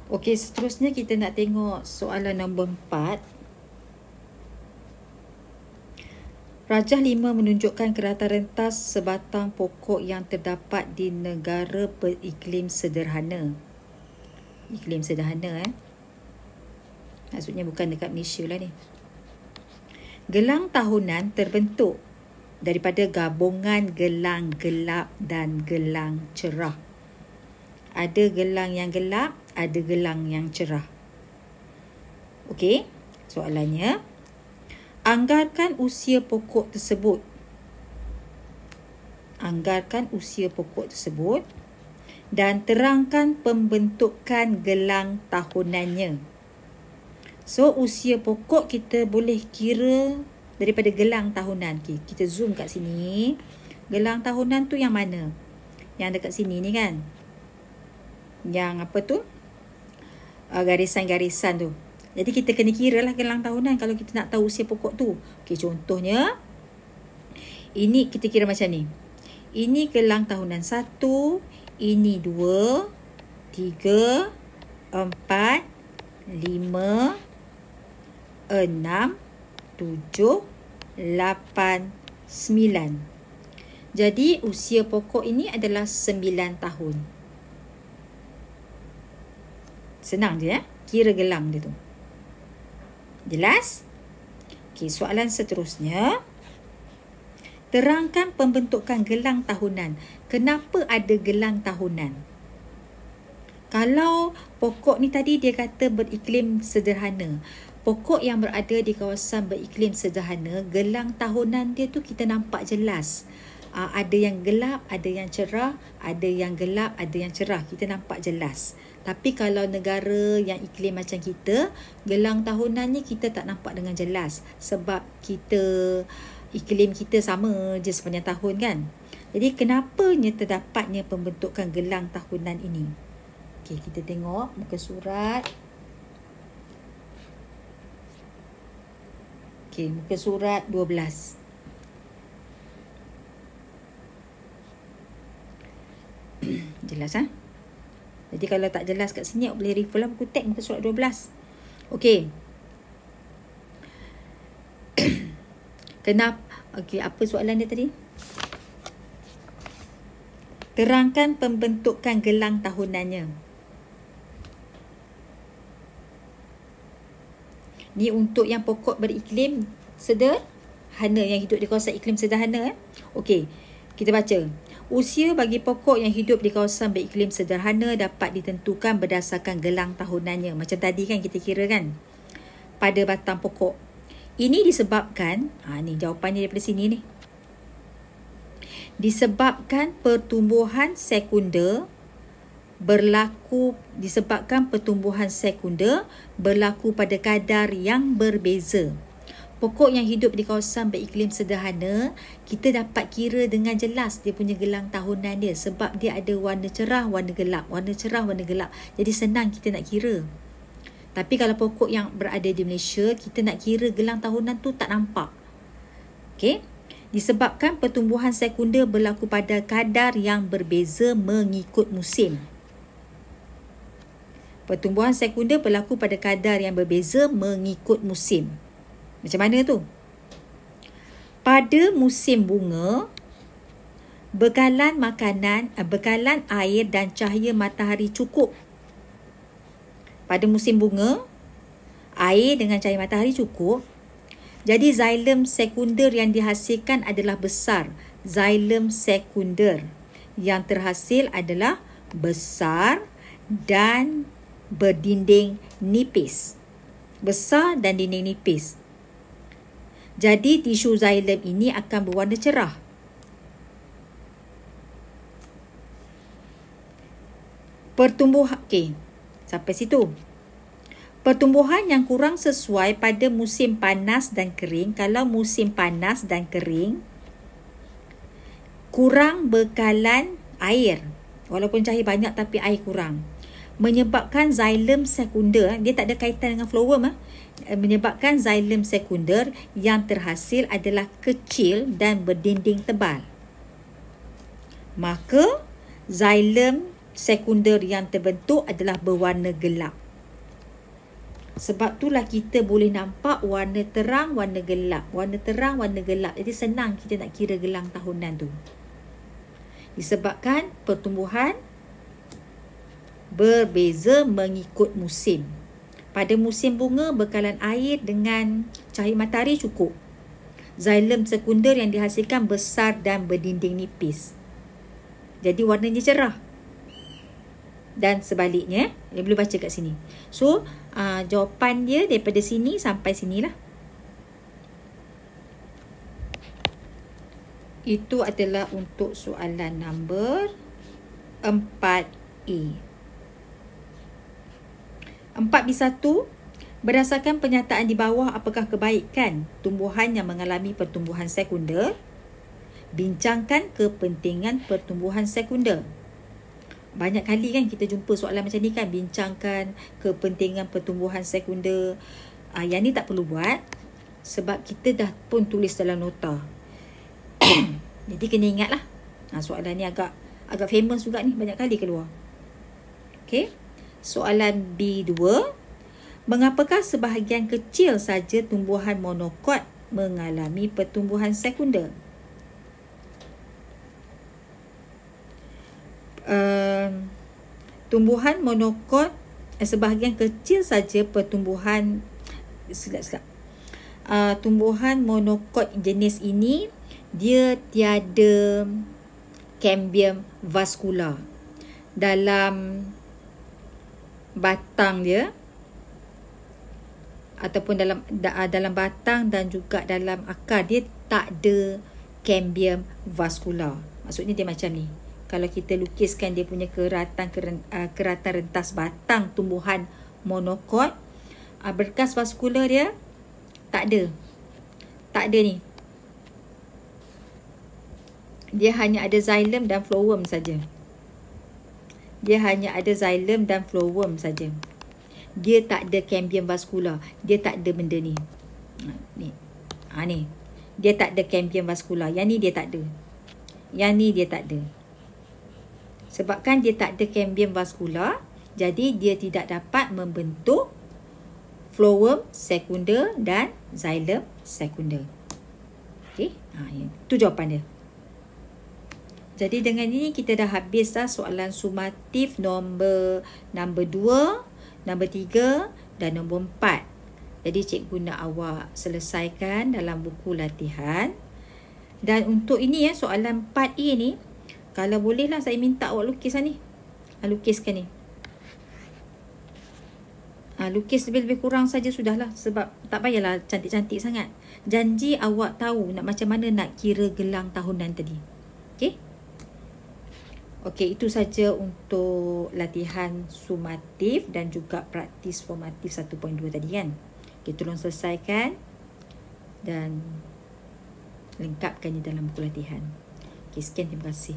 Okey, seterusnya kita nak tengok soalan nombor 4. Rajah 5 menunjukkan kerata rentas sebatang pokok yang terdapat di negara beriklim sederhana. Iklim sederhana maksudnya bukan dekat Malaysia lah ni. Gelang tahunan terbentuk daripada gabungan gelang gelap dan gelang cerah. Ada gelang yang gelap, ada gelang yang cerah. Okey, soalannya, anggarkan usia pokok tersebut. Anggarkan usia pokok tersebut dan terangkan pembentukan gelang tahunannya. So, usia pokok kita boleh kira daripada gelang tahunan. Okay, kita zoom kat sini. Gelang tahunan tu yang mana? Yang dekat sini ni kan? Yang apa tu? Garisan-garisan tu. Jadi kita kena kira lah gelang tahunan kalau kita nak tahu usia pokok tu. Okay, contohnya, ini kita kira macam ni. Ini gelang tahunan 1, ini 2, 3, 4, 5, 6, 7, 8, 9. Jadi usia pokok ini adalah 9 tahun. Senang je kira gelang dia tu. Jelas? Okey, soalan seterusnya. Terangkan pembentukan gelang tahunan. Kenapa ada gelang tahunan? Kalau pokok ni tadi dia kata beriklim sederhana. Pokok yang berada di kawasan beriklim sederhana, gelang tahunan dia tu kita nampak jelas. Ada yang gelap, ada yang cerah, ada yang gelap, ada yang cerah. Kita nampak jelas. Tapi kalau negara yang iklim macam kita, gelang tahunannya kita tak nampak dengan jelas. Sebab iklim kita sama je sepanjang tahun kan. Jadi kenapanya terdapatnya pembentukan gelang tahunan ini? Okey, kita tengok muka surat. Okey, muka surat 12. Jelas Jadi kalau tak jelas kat sini, boleh refer lah buku teks muka surat 12. Okey. Kenapa? Okey, apa soalan dia tadi? Terangkan pembentukan gelang tahunannya. Ni untuk yang pokok beriklim sederhana, yang hidup di kawasan iklim sederhana. Okey, kita baca. Usia bagi pokok yang hidup di kawasan beriklim sederhana dapat ditentukan berdasarkan gelang tahunannya. Macam tadi kan kita kira kan, pada batang pokok. Ini disebabkan, ni jawapannya daripada sini ni. Disebabkan pertumbuhan sekunder berlaku pada kadar yang berbeza. Pokok yang hidup di kawasan beriklim sederhana, kita dapat kira dengan jelas dia punya gelang tahunan dia sebab dia ada warna cerah, warna gelap, warna cerah, warna gelap. Jadi senang kita nak kira. Tapi kalau pokok yang berada di Malaysia, kita nak kira gelang tahunan tu tak nampak. Okey? Disebabkan pertumbuhan sekunder berlaku pada kadar yang berbeza mengikut musim. Pertumbuhan sekunder berlaku pada kadar yang berbeza mengikut musim. Macam mana tu? Pada musim bunga, bekalan air dan cahaya matahari cukup. Pada musim bunga, air dengan cahaya matahari cukup. Jadi xylem sekunder yang dihasilkan adalah besar. Xylem sekunder yang terhasil adalah besar dan berdinding nipis. Besar dan dinding nipis. Jadi tisu xylem ini akan berwarna cerah. Sampai situ. Pertumbuhan yang kurang sesuai pada musim panas dan kering. Kalau musim panas dan kering, kurang bekalan air. Walaupun cahaya banyak tapi air kurang. Menyebabkan xylem sekunder, dia tak ada kaitan dengan flowworm, menyebabkan xylem sekunder yang terhasil adalah kecil dan berdinding tebal. Maka xylem sekunder yang terbentuk adalah berwarna gelap. Sebab itulah kita boleh nampak warna terang, warna gelap. Warna terang, warna gelap. Jadi senang kita nak kira gelang tahunan tu. Disebabkan pertumbuhan berbeza mengikut musim. Pada musim bunga, bekalan air dengan cahaya matahari cukup. Xylem sekunder yang dihasilkan besar dan berdinding nipis. Jadi warnanya cerah. Dan sebaliknya, dia boleh baca kat sini. So, jawapan dia daripada sini sampai sinilah. Itu adalah untuk soalan nombor 4A. 4B1, berdasarkan pernyataan di bawah, apakah kebaikan tumbuhan yang mengalami pertumbuhan sekunder? Bincangkan kepentingan pertumbuhan sekunder. Banyak kali kan kita jumpa soalan macam ni kan, bincangkan kepentingan pertumbuhan sekunder. Yang ni tak perlu buat sebab kita dah pun tulis dalam nota. Jadi kena ingat lah. Soalan ni agak famous juga ni, banyak kali keluar. Okay. Soalan B2, mengapakah sebahagian kecil saja tumbuhan monokot mengalami pertumbuhan sekunder? Tumbuhan monokot, sebahagian kecil saja pertumbuhan tumbuhan monokot jenis ini dia tiada cambium vascular dalam batang dia, ataupun dalam batang dan juga dalam akar dia tak ada cambium vascular. Maksudnya dia macam ni. Kalau kita lukiskan dia punya keratan rentas batang tumbuhan monokot, berkas vaskular dia tak ada. Tak ada ni. Dia hanya ada xylem dan phloem saja. Dia hanya ada xylem dan phloem saja. Dia tak ada cambium vascular. Dia tak ada benda ni. Ni. Ni. Dia tak ada cambium vascular. Yang ni dia tak ada. Yang ni dia tak ada. Sebabkan dia tak ada cambium vascular, jadi dia tidak dapat membentuk phloem sekunder dan xylem sekunder. Okey, itu jawapan dia. Jadi dengan ini kita dah habis dah soalan sumatif nombor 2, nombor 3 dan nombor 4. Jadi cikgu nak awak selesaikan dalam buku latihan. Dan untuk ini soalan 4A ni, kalau bolehlah saya minta awak lukis ni. Lukiskan ni. Lukis lebih-lebih kurang saja sudahlah. Sebab tak payahlah cantik-cantik sangat. Janji awak tahu macam mana nak kira gelang tahunan tadi. Okey? Okey, itu saja untuk latihan sumatif dan juga praktis formatif 1.2 tadi kan. Okey, tolong selesaikan dan lengkapkannya dalam buku latihan. Okey, sekian, terima kasih.